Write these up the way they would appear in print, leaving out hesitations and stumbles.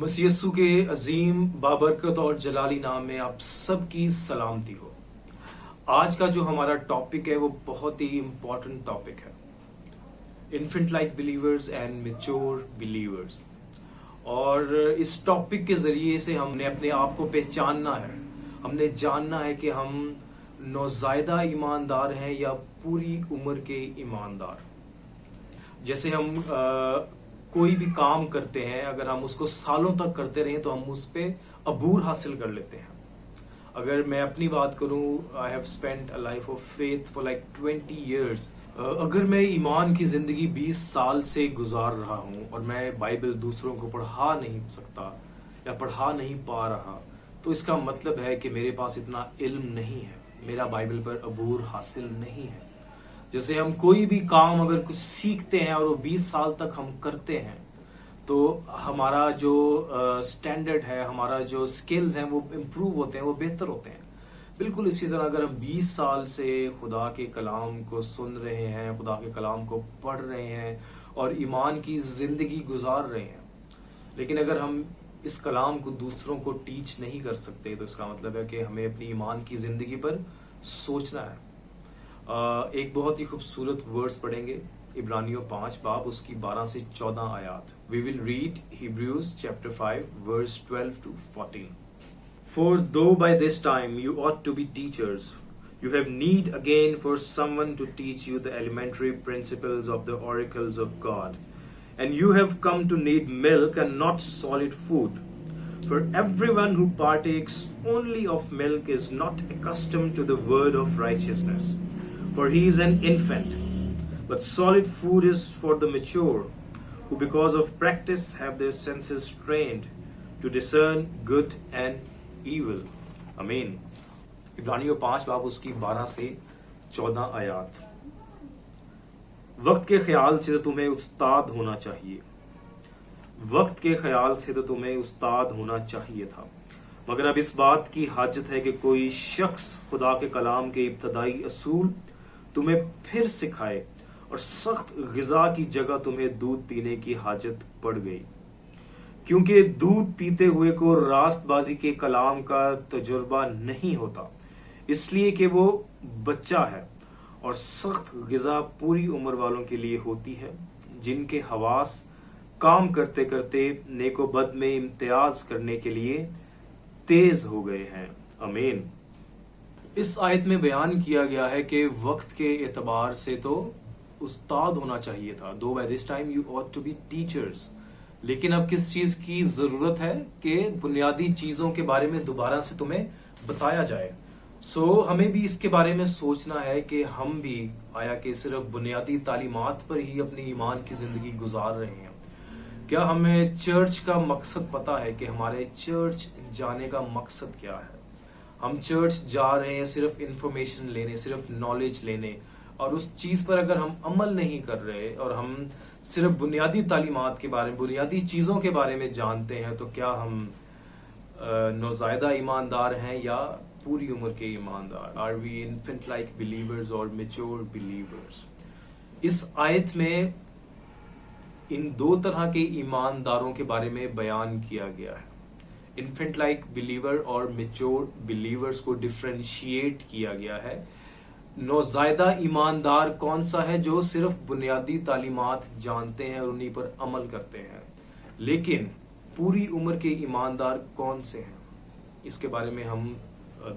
मसीह यस्सु के अजीम बाबरकत और जलाली नाम में आप सबकी सलामती हो। आज का जो हमारा टॉपिक है वो बहुत ही इम्पोर्टेंट टॉपिक है, infant like believers and mature believers. और इस टॉपिक के जरिए से हमने अपने आप को पहचानना है, हमने जानना है कि हम नौज़ायदा ईमानदार हैं या पूरी उम्र के ईमानदार। जैसे हम कोई भी काम करते हैं, अगर हम उसको सालों तक करते रहें तो हम उस पर अबूर हासिल कर लेते हैं। अगर मैं अपनी बात करूं, I have spent a life of faith for like 20 years। अगर मैं ईमान की ज़िंदगी 20 साल से गुजार रहा हूं और मैं बाइबल दूसरों को पढ़ा नहीं सकता या पढ़ा नहीं पा रहा, तो इसका मतलब है कि मेरे पास इतना इल्म नहीं है, मेरा बाइबल पर अबूर हासिल नहीं है। जैसे हम कोई भी काम अगर कुछ सीखते हैं और वो 20 साल तक हम करते हैं तो हमारा जो स्टैंडर्ड है, हमारा जो स्किल्स हैं वो इम्प्रूव होते हैं, वो बेहतर होते हैं। बिल्कुल इसी तरह अगर हम 20 साल से खुदा के कलाम को सुन रहे हैं, खुदा के कलाम को पढ़ रहे हैं और ईमान की ज़िंदगी गुजार रहे हैं, लेकिन अगर हम इस कलाम को दूसरों को टीच नहीं कर सकते तो इसका मतलब है कि हमें अपनी ईमान की ज़िंदगी पर सोचना है। एक बहुत ही खूबसूरत वर्ड्स पढ़ेंगे, इब्रानियों 5 बाब उसकी 12 से 14 आयात। We will read Hebrews chapter 5 verse 12 to 14. For though by this time you ought to be teachers, you have need again for someone to teach you the elementary principles of the oracles of God, and you have come to need milk and not solid food. For everyone who partakes only of milk is not accustomed to the word of righteousness, for he is an infant. But solid food is for the mature, who because of practice have their senses trained to discern good and evil. Amen. इब्रानियों 5 बाब उसकी 12 से 14 आयात। वक्त के ख्याल से तो तुम्हें उस्ताद होना चाहिए, वक्त के ख्याल से तो तुम्हें उस्ताद होना चाहिए था, मगर अब इस बात की हाजत है कि कोई शख्स खुदा के कलाम के इब्तदाई असूल तुम्हें फिर सिखाए और सख्त ग़िज़ा की जगह तुम्हें दूध पीने की हाजत पड़ गई, क्योंकि दूध पीते हुए को रास्तबाजी के कलाम का तजुर्बा नहीं होता, इसलिए कि वो बच्चा है, और सख्त ग़िज़ा पूरी उम्र वालों के लिए होती है, जिनके हवास काम करते करते नेको बद में इम्तियाज करने के लिए तेज हो गए हैं। आमीन। इस आयत में बयान किया गया है कि वक्त के एतबार से तो उस्ताद होना चाहिए था, दो by this time you ought to be teachers. लेकिन अब किस चीज की जरूरत है कि बुनियादी चीजों के बारे में दोबारा से तुम्हें बताया जाए। हमें भी इसके बारे में सोचना है कि हम भी आया कि सिर्फ बुनियादी तालीमात पर ही अपनी ईमान की जिंदगी गुजार रहे हैं। क्या हमें चर्च का मकसद पता है कि हमारे चर्च जाने का मकसद क्या है? हम चर्च जा रहे हैं सिर्फ इंफॉर्मेशन लेने, सिर्फ नॉलेज लेने, और उस चीज़ पर अगर हम अमल नहीं कर रहे और हम सिर्फ बुनियादी तालीमात के बारे में, बुनियादी चीज़ों के बारे में जानते हैं, तो क्या हम नौज़ायदा ईमानदार हैं या पूरी उम्र के ईमानदार? Are we infant like believers और मैच्योर बिलीवर्स? इस आयत में इन दो तरह के ईमानदारों के बारे में बयान किया गया है। इन्फेंट लाइक बिलीवर और मैच्योर बिलीवर्स को डिफरेंशिएट किया गया है। नौज़ायदा ईमानदार कौन सा है? जो सिर्फ बुनियादी तालीमात जानते हैं और उन्हीं पर अमल करते हैं। लेकिन पूरी उम्र के ईमानदार कौन से हैं? इसके बारे में हम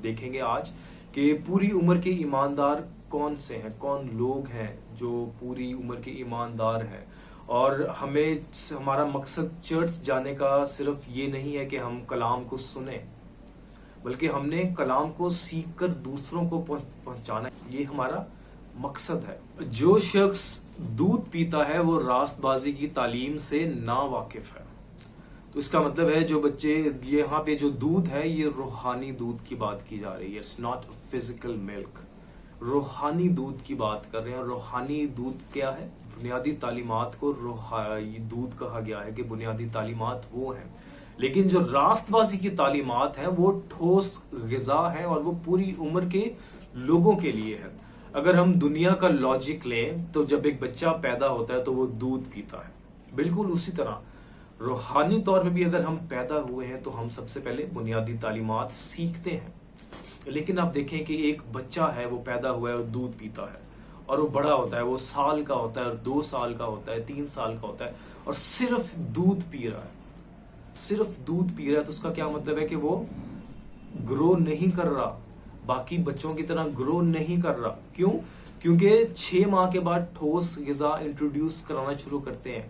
देखेंगे आज कि पूरी उम्र के ईमानदार कौन से हैं, कौन लोग हैं जो पूरी उम्र के ईमानदार हैं। और हमें हमारा मकसद चर्च जाने का सिर्फ ये नहीं है कि हम कलाम को सुने, बल्कि हमने कलाम को सीख कर दूसरों को पहुंचाना, ये हमारा मकसद है। जो शख्स दूध पीता है वो रास्तबाजी की तालीम से ना वाकिफ है। तो इसका मतलब है जो बच्चे, यहाँ पे जो दूध है ये रूहानी दूध की बात की जा रही है, इट्स नॉट फिजिकल मिल्क। रूहानी दूध की बात कर रहे हैं। रूहानी दूध क्या है? बुनियादी तालीमात को रूहानी दूध कहा गया है कि बुनियादी तालीमात वो हैं। लेकिन जो रास्तबाजी की तालीमात हैं वो ठोस ग़िज़ा है और वो पूरी उम्र के लोगों के लिए है। अगर हम दुनिया का लॉजिक लें तो जब एक बच्चा पैदा होता है तो वो दूध पीता है। बिल्कुल उसी तरह روحانی طور پہ بھی اگر ہم پیدا ہوئے ہیں تو ہم سب سے پہلے بنیادی تعلیمات سیکھتے ہیں، لیکن آپ دیکھیں کہ ایک بچہ ہے وہ پیدا ہوا ہے اور دودھ پیتا ہے، اور وہ بڑا ہوتا ہے، وہ سال کا ہوتا ہے اور 2 سال کا ہوتا ہے، 3 سال کا ہوتا ہے، اور صرف دودھ پی رہا ہے، صرف دودھ پی رہا ہے، تو اس کا کیا مطلب ہے کہ وہ گرو نہیں کر رہا، باقی بچوں کی طرح گرو نہیں کر رہا۔ کیوں؟ کیونکہ 6 ماہ کے بعد ٹھوس غذا انٹروڈیوس کرانا شروع کرتے ہیں،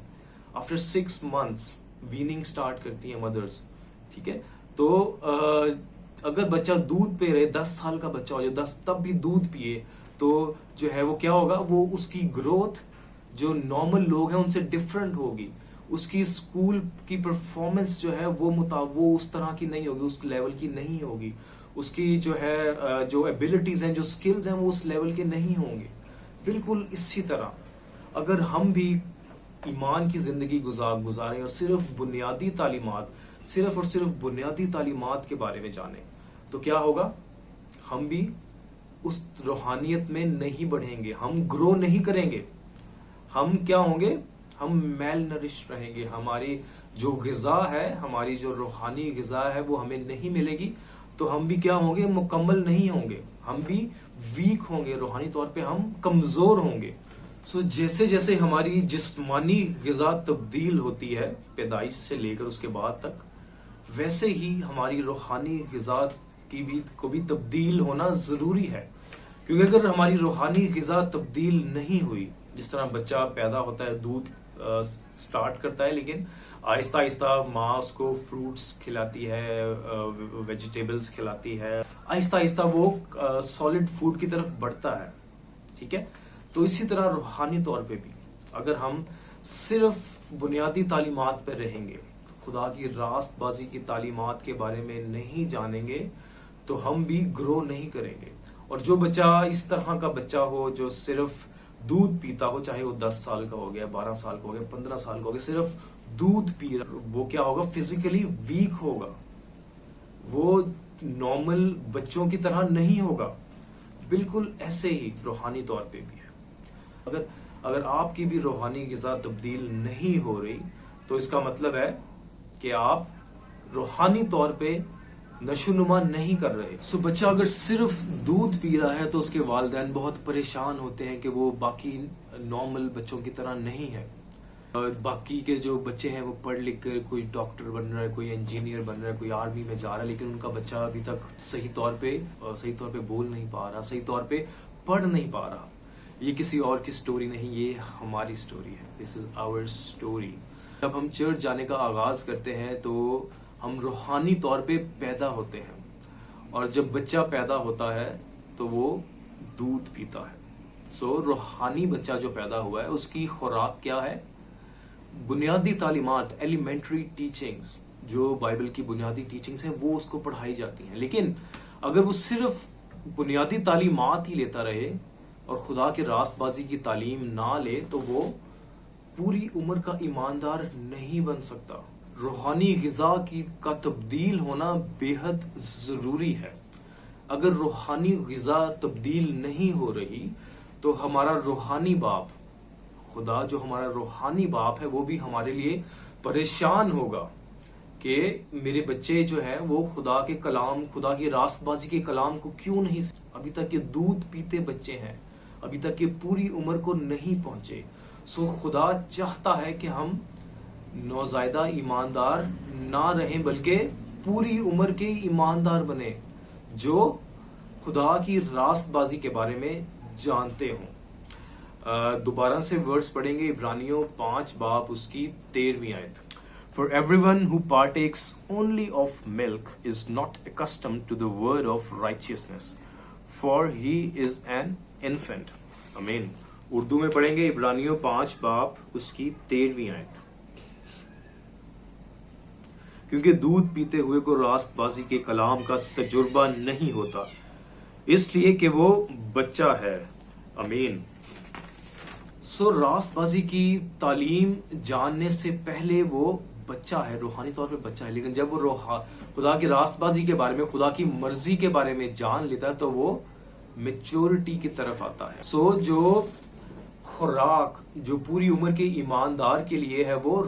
آفٹر 6 months ویننگ سٹارٹ کرتی ہیں مدرز، ٹھیک ہے؟ تو اگر بچہ دودھ پی رہے، 10 سال کا بچہ ہو جائے، تب بھی دودھ پیے، تو جو ہے وہ کیا ہوگا، وہ اس کی گروتھ جو نارمل لوگ ہیں ان سے ڈفرنٹ ہوگی، اس کی اسکول کی پرفارمنس جو ہے وہ اس طرح کی نہیں ہوگی، اس لیول کی نہیں ہوگی، اس کی جو ہے جو ایبلٹیز ہیں، جو سکلز ہیں، وہ اس لیول کے نہیں ہوں گے۔ بالکل اسی طرح اگر ہم بھی ایمان کی زندگی گزاریں اور صرف بنیادی تعلیمات، صرف اور صرف بنیادی تعلیمات کے بارے میں جانیں، تو کیا ہوگا، ہم بھی اس روحانیت میں نہیں بڑھیں گے، ہم گرو نہیں کریں گے، ہم کیا ہوں گے، ہم میل نرش رہیں گے، ہماری جو غذا ہے، ہماری جو روحانی غذا ہے وہ ہمیں نہیں ملے گی، تو ہم بھی کیا ہوں گے، مکمل نہیں ہوں گے، ہم بھی ویک ہوں گے، روحانی طور پہ ہم کمزور ہوں گے۔ جیسے جیسے ہماری جسمانی غذا تبدیل ہوتی ہے پیدائش سے لے کر اس کے بعد تک، ویسے ہی ہماری روحانی غذا کو بھی تبدیل ہونا ضروری ہے، کیونکہ اگر ہماری روحانی غذا تبدیل نہیں ہوئی، جس طرح بچہ پیدا ہوتا ہے، دودھ سٹارٹ کرتا ہے، لیکن آہستہ آہستہ ماں اس کو فروٹس کھلاتی ہے، ویجیٹیبلز کھلاتی ہے، آہستہ آہستہ وہ سالڈ فوڈ کی طرف بڑھتا ہے، ٹھیک ہے؟ تو اسی طرح روحانی طور پہ بھی اگر ہم صرف بنیادی تعلیمات پہ رہیں گے، خدا کی راست بازی کی تعلیمات کے بارے میں نہیں جانیں گے، تو ہم بھی گرو نہیں کریں گے۔ اور جو بچہ اس طرح کا بچہ ہو جو صرف دودھ پیتا ہو، چاہے وہ 10 سال کا ہو گیا، 12 سال کا ہو گیا، 15 سال کا ہو گیا، صرف دودھ پی رہا، وہ کیا ہوگا، فزیکلی ویک ہوگا، وہ نارمل بچوں کی طرح نہیں ہوگا۔ بالکل ایسے ہی روحانی طور پہ بھی ہے، اگر آپ کی بھی روحانی غذا تبدیل نہیں ہو رہی، تو اس کا مطلب ہے کہ آپ روحانی طور پہ نشو نما نہیں کر رہے۔ بچہ اگر صرف دودھ پی رہا ہے تو اس کے والدین بہت پریشان ہوتے ہیں کہ وہ باقی نارمل بچوں کی طرح نہیں ہے۔ باقی کے جو بچے ہیں وہ پڑھ لکھ کر کوئی ڈاکٹر بن رہا ہے، کوئی انجینئر بن رہا ہے، کوئی آرمی میں جا رہا ہے، لیکن ان کا بچہ ابھی تک صحیح طور پہ بول نہیں پا رہا، صحیح طور پہ پڑھ نہیں پا رہا۔ یہ کسی اور کی سٹوری نہیں، یہ ہماری سٹوری ہے، دس از آور سٹوری۔ جب ہم چرچ جانے کا آغاز کرتے ہیں تو ہم روحانی طور پہ پیدا ہوتے ہیں، اور جب بچہ پیدا ہوتا ہے تو وہ دودھ پیتا ہے۔ روحانی بچہ جو پیدا ہوا ہے اس کی خوراک کیا ہے؟ بنیادی تعلیمات، ایلیمنٹری ٹیچنگز، جو بائبل کی بنیادی ٹیچنگز ہیں وہ اس کو پڑھائی جاتی ہیں۔ لیکن اگر وہ صرف بنیادی تعلیمات ہی لیتا رہے اور خدا کے راست بازی کی تعلیم نہ لے، تو وہ پوری عمر کا ایماندار نہیں بن سکتا۔ روحانی غذا کا تبدیل ہونا بے حد ضروری ہے۔ اگر روحانی غذا تبدیل نہیں ہو رہی تو ہمارا روحانی باپ، خدا جو ہمارا روحانی باپ ہے، وہ بھی ہمارے لیے پریشان ہوگا کہ میرے بچے جو ہیں وہ خدا کے کلام، خدا کی راست بازی کے کلام کو کیوں نہیں، ابھی تک یہ دودھ پیتے بچے ہیں، ابھی تک یہ پوری عمر کو نہیں پہنچے۔ خدا چاہتا ہے کہ ہم نوزائیدہ ایماندار نہ رہیں بلکہ پوری عمر کے ایماندار بنے جو خدا کی راست بازی کے بارے میں جانتے ہوں۔ دوبارہ سے ورڈز پڑھیں گے، عبرانیوں 5 باب اس کی 13ویں آیت۔ For everyone who partakes only of milk is not accustomed to the word of righteousness, for he is an infant. Amen. Urdu میں پڑھیں گے، عبرانیوں 5 باب اس کی 13ویں آیت۔ کیونکہ دودھ پیتے ہوئے کو راست بازی کے کلام کا تجربہ نہیں ہوتا، اس لیے کہ وہ بچہ ہے۔ امین۔ راست بازی کی تعلیم جاننے سے پہلے وہ بچہ ہے، روحانی طور پہ بچہ ہے، لیکن جب وہ خدا کی راست بازی کے بارے میں، خدا کی مرضی کے بارے میں جان لیتا ہے تو وہ میچورٹی کی طرف آتا ہے۔ جو खुराक जो पूरी उम्र के ईमानदार के लिए है वो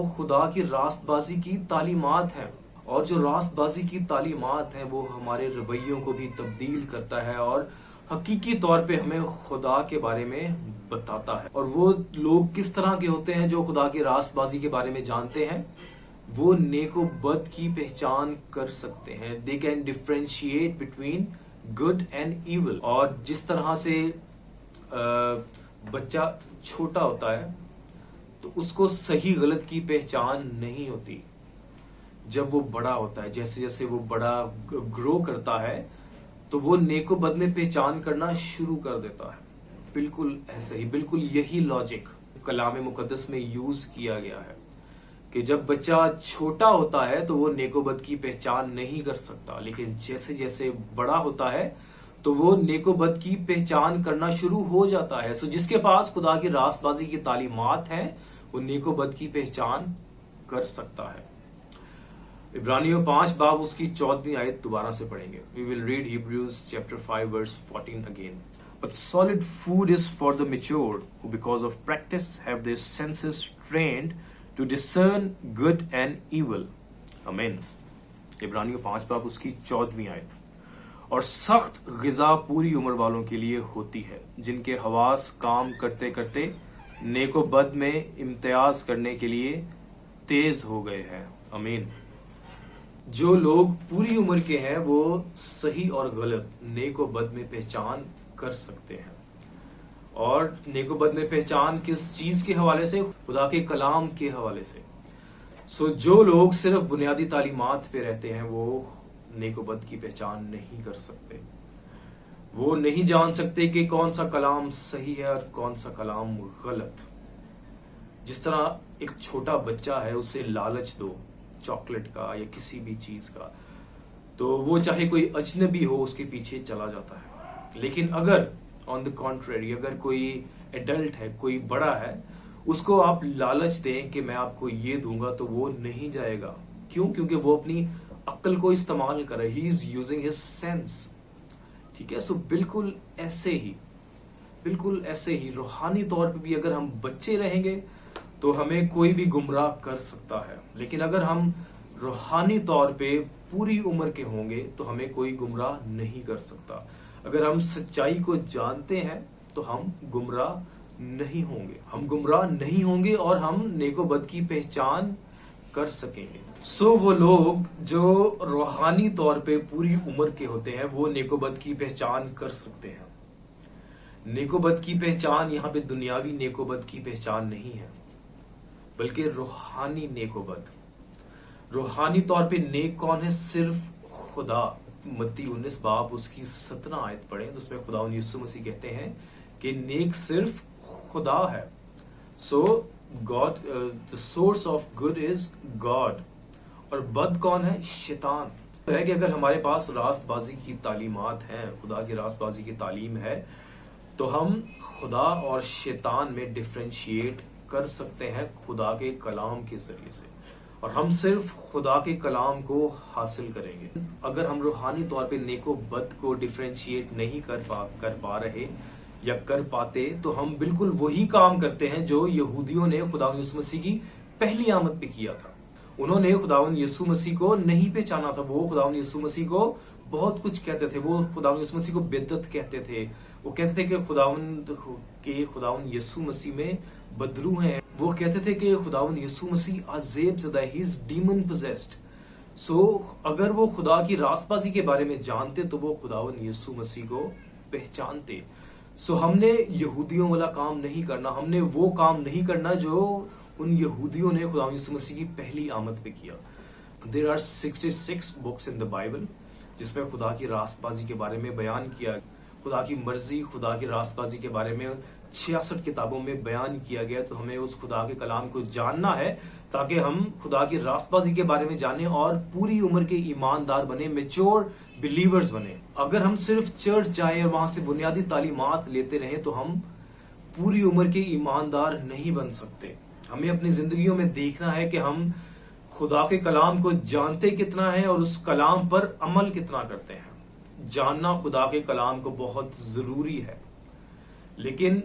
खुदा की रास्तबाजी की तालीमात है। और जो रास्तबाजी की तालीमात हैं वो हमारे रवैयों को भी तब्दील करता है और हकीकी तौर पे हमें खुदा के बारे में बताता है। और वो लोग किस तरह के होते हैं जो खुदा की रास्तबाजी के बारे में जानते हैं, वो नेको बद की पहचान कर सकते हैं। They can differentiate between good and evil. और जिस तरह से बच्चा छोटा होता है तो उसको सही गलत की पहचान नहीं होती। जब वो बड़ा होता है, जैसे जैसे वो बड़ा ग्रो करता है तो वो नेको बद में पहचान करना शुरू कर देता है। बिल्कुल ऐसे ही, बिल्कुल यही लॉजिक कलाम मुकद्दस में यूज किया गया है कि जब बच्चा छोटा होता है तो वो नेको बद की पहचान नहीं कर सकता, लेकिन जैसे जैसे बड़ा होता है तो वो नेको बद की पहचान करना शुरू हो जाता है। सो जिसके पास खुदा की रास्तबाजी की तालीमात हैं वो नेको बद की पहचान कर सकता है। इब्रानियों 5 बाब उसकी 14वीं आयत दोबारा से पढ़ेंगे। We will read Hebrews chapter 5 verse 14 again. But solid food is for the mature, who because of practice have their senses trained to discern good and evil. Amen. इब्रानियों 5 बाब उसकी 14वीं आयत। और सख्त ग़िज़ा पूरी उम्र वालों के लिए होती है, जिनके हवास काम करते करते नेको बद में इम्तियाज करने के लिए तेज हो गए हैं। आमीन। जो लोग पूरी उम्र के हैं वो सही और गलत, नेको बद में पहचान कर सकते हैं। और नेको बद में पहचान किस चीज के हवाले से? खुदा के कलाम के हवाले से। सो जो लोग सिर्फ बुनियादी तालीमात पे रहते हैं वो नेको बद की पहचान नहीं कर सकते। वो नहीं जान सकते कि कौन सा कलाम सही है और कौन सा कलाम गलत। जिस तरह एक छोटा बच्चा है, उसे लालच दो चॉकलेट का या किसी भी चीज का, तो वो चाहे कोई अजनबी हो उसके पीछे चला जाता है। लेकिन अगर ऑन द कॉन्ट्रेरी, अगर कोई एडल्ट है, कोई बड़ा है, उसको आप लालच दें कि मैं आपको ये दूंगा, तो वो नहीं जाएगा। क्यों? क्योंकि वो अपनी अक्ल को इस्तेमाल कर रहा है। He is using his sense. ठीक है। सो बिल्कुल ऐसे ही रूहानी तौर पे भी अगर हम बच्चे रहेंगे तो हमें कोई भी गुमराह कर सकता है, लेकिन अगर हम रूहानी तौर पे पूरी उम्र के होंगे तो हमें कोई गुमराह नहीं कर सकता। अगर हम सच्चाई को जानते हैं तो हम गुमराह नहीं होंगे और हम नेको बद की पहचान कर सकेंगे। सो वो लोग जो रूहानी तौर पे पूरी उम्र के होते हैं वो नेको बद की पहचान कर सकते हैं। नेको बद की पहचान यहाँ पे दुनियावी नेको बद की पहचान नहीं है, बल्कि रूहानी नेको बद। रूहानी तौर पे नेक कौन है? सिर्फ खुदा। मत्ती 19 बाब उसकी 17 आयत पढ़ें तो उसमें खुदावंद यीशु मसीह कहते हैं कि नेक सिर्फ खुदा है। So God, the source of good is God. और बद कौन है? शैतान है। कि अगर हमारे पास रास्तबाजी की तालीमात हैं, खुदा की रास्तबाजी की तालीम है, तो हम खुदा और शैतान में डिफरेंशिएट कर सकते हैं खुदा के कलाम के जरिए से। और हम सिर्फ खुदा के कलाम को हासिल करेंगे। अगर हम रूहानी तौर पे नेको बद को डिफरेंशिएट नहीं कर पा रहे या कर पाते, तो हम बिल्कुल वही काम करते हैं जो यहूदियों ने खुदावंद यीशु मसीह की पहली आमद पे किया था। उन्होंने खुदावंद यीशु मसीह को नहीं पहचाना था। वो खुदावंद यीशु मसीह को बहुत कुछ कहते थे। वो खुदावंद यीशु मसीह को बिदअत कहते थे। वो कहते थे कि खुदावंद यीशु मसीह में बदरू हैं। वो कहते थे कि खुदावंद यीशु मसीह अज़ेब ज़दा, ही इज डीमन पोजेस्ड। सो अगर वो खुदा की रास्तबाजी के बारे में जानते तो वो खुदावंद यीशु मसीह को पहचानते। सो हमने यहूदियों वाला काम नहीं करना। हमने वो काम नहीं करना जो उन यहूदियों ने खुदावंद यीशु मसीह की पहली आमद पे किया। There are 66 books in the Bible जिसमें खुदा की रास्तबाजी के बारे में बयान किया। खुदा की मर्जी, खुदा की रास्तबाजी के बारे में 66 किताबों में बयान किया गया। तो हमें उस खुदा के कलाम को जानना है ताकि हम खुदा की रास्तबाजी के बारे में जानें और पूरी उम्र के ईमानदार बने, मैच्योर बिलीवर्स बने। अगर हम सिर्फ चर्च जाएं और वहां से बुनियादी तालीमात लेते रहें तो हम पूरी उम्र के ईमानदार नहीं बन सकते। हमें अपनी जिंदगियों में देखना है कि हम खुदा के कलाम को जानते कितना है और उस कलाम पर अमल कितना करते हैं। जानना खुदा के कलाम को बहुत जरूरी है। لیکن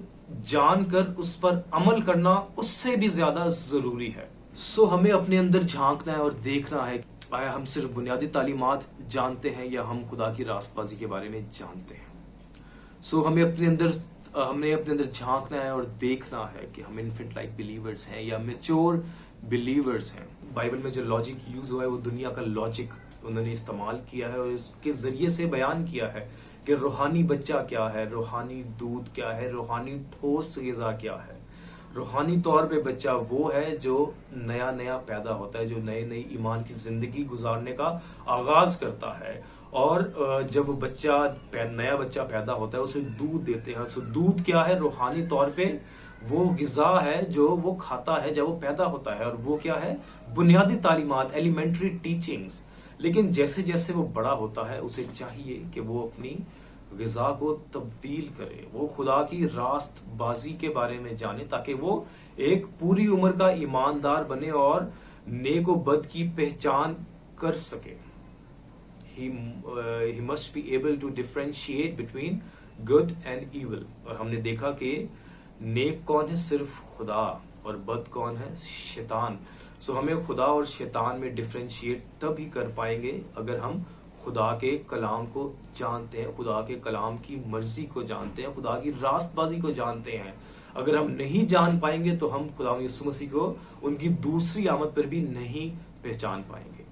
جان کر اس پر عمل کرنا اس سے بھی زیادہ ضروری ہے. سو ہمیں اپنے اندر جھانکنا ہے اور دیکھنا ہے آیا ہم صرف بنیادی تعلیمات جانتے ہیں یا ہم خدا کی راست بازی کے بارے میں جانتے ہیں. سو ہمیں اپنے اندر جھانکنا ہے اور دیکھنا ہے کہ ہم انفنٹ لائک بلیورز ہیں یا میچور بلیورز ہیں. بائبل میں جو لاجک یوز ہوا ہے وہ دنیا کا لاجک انہوں نے استعمال کیا ہے اور اس کے ذریعے سے بیان کیا ہے کہ روحانی بچہ کیا ہے, روحانی دودھ کیا ہے, روحانی ٹھوس غذا کیا ہے. روحانی طور پہ بچہ وہ ہے جو نیا نیا پیدا ہوتا ہے, جو نئے نئی ایمان کی زندگی گزارنے کا آغاز کرتا ہے. اور جب نیا بچہ پیدا ہوتا ہے اسے دودھ دیتے ہیں. سو دودھ کیا ہے؟ روحانی طور پہ وہ غذا ہے جو وہ کھاتا ہے جب وہ پیدا ہوتا ہے, اور وہ کیا ہے؟ بنیادی تعلیمات, ایلیمنٹری ٹیچنگز. لیکن جیسے جیسے وہ بڑا ہوتا ہے اسے چاہیے کہ وہ اپنی غذا کو تبدیل کرے, وہ خدا کی راست بازی کے بارے میں جانے تاکہ وہ ایک پوری عمر کا ایماندار بنے اور نیک و بد کی پہچان کر سکے. He must be able to differentiate between good and evil. اور ہم نے دیکھا کہ نیک کون ہے؟ صرف خدا, اور بد کون ہے؟ شیطان. سو ہمیں خدا اور شیطان میں ڈفرینشیٹ تب ہی کر پائیں گے اگر ہم خدا کے کلام کو جانتے ہیں, خدا کے کلام کی مرضی کو جانتے ہیں, خدا کی راست بازی کو جانتے ہیں. اگر ہم نہیں جان پائیں گے تو ہم خدا یسوع مسیح کو ان کی دوسری آمد پر بھی نہیں پہچان پائیں گے.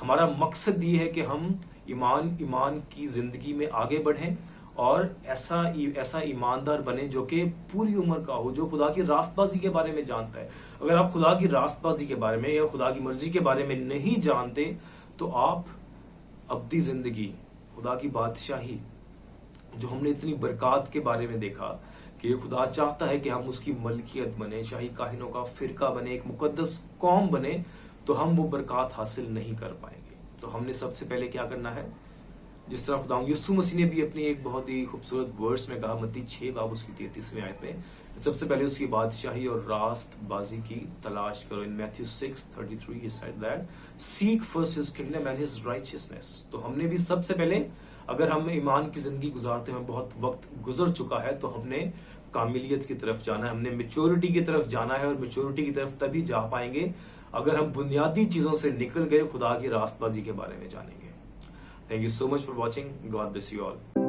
ہمارا مقصد یہ ہے کہ ہم ایمان کی زندگی میں آگے بڑھیں اور ایسا ایماندار بنے جو کہ پوری عمر کا ہو, جو خدا کی راست بازی کے بارے میں جانتا ہے. اگر آپ خدا کی راست بازی کے بارے میں یا خدا کی مرضی کے بارے میں نہیں جانتے تو آپ ابدی زندگی, خدا کی بادشاہی, جو ہم نے اتنی برکات کے بارے میں دیکھا کہ خدا چاہتا ہے کہ ہم اس کی ملکیت بنے, شاہی کاہنوں کا فرقہ بنے, ایک مقدس قوم بنے, تو ہم وہ برکات حاصل نہیں کر پائیں گے. تو ہم نے سب سے پہلے کیا کرنا ہے؟ جس طرح خدا یسوع مسیح نے بھی اپنی ایک بہت ہی خوبصورت ورس میں کہا, متی 6 باب اس کی 33ویں آیت میں, سب سے پہلے اس کی بادشاہی اور راست بازی کی تلاش کرو. In Matthew 6:33 he said that seek first his kingdom and his righteousness. تو ہم نے بھی سب سے پہلے, اگر ہم ایمان کی زندگی گزارتے ہیں, بہت وقت گزر چکا ہے, تو ہم نے کاملیت کی طرف جانا ہے, ہم نے میچورٹی کی طرف جانا ہے, اور میچورٹی کی طرف تبھی جا پائیں گے اگر ہم بنیادی چیزوں سے نکل گئے خدا کی راست بازی کے بارے میں جانیں گے. Thank you so much for watching. God bless you all.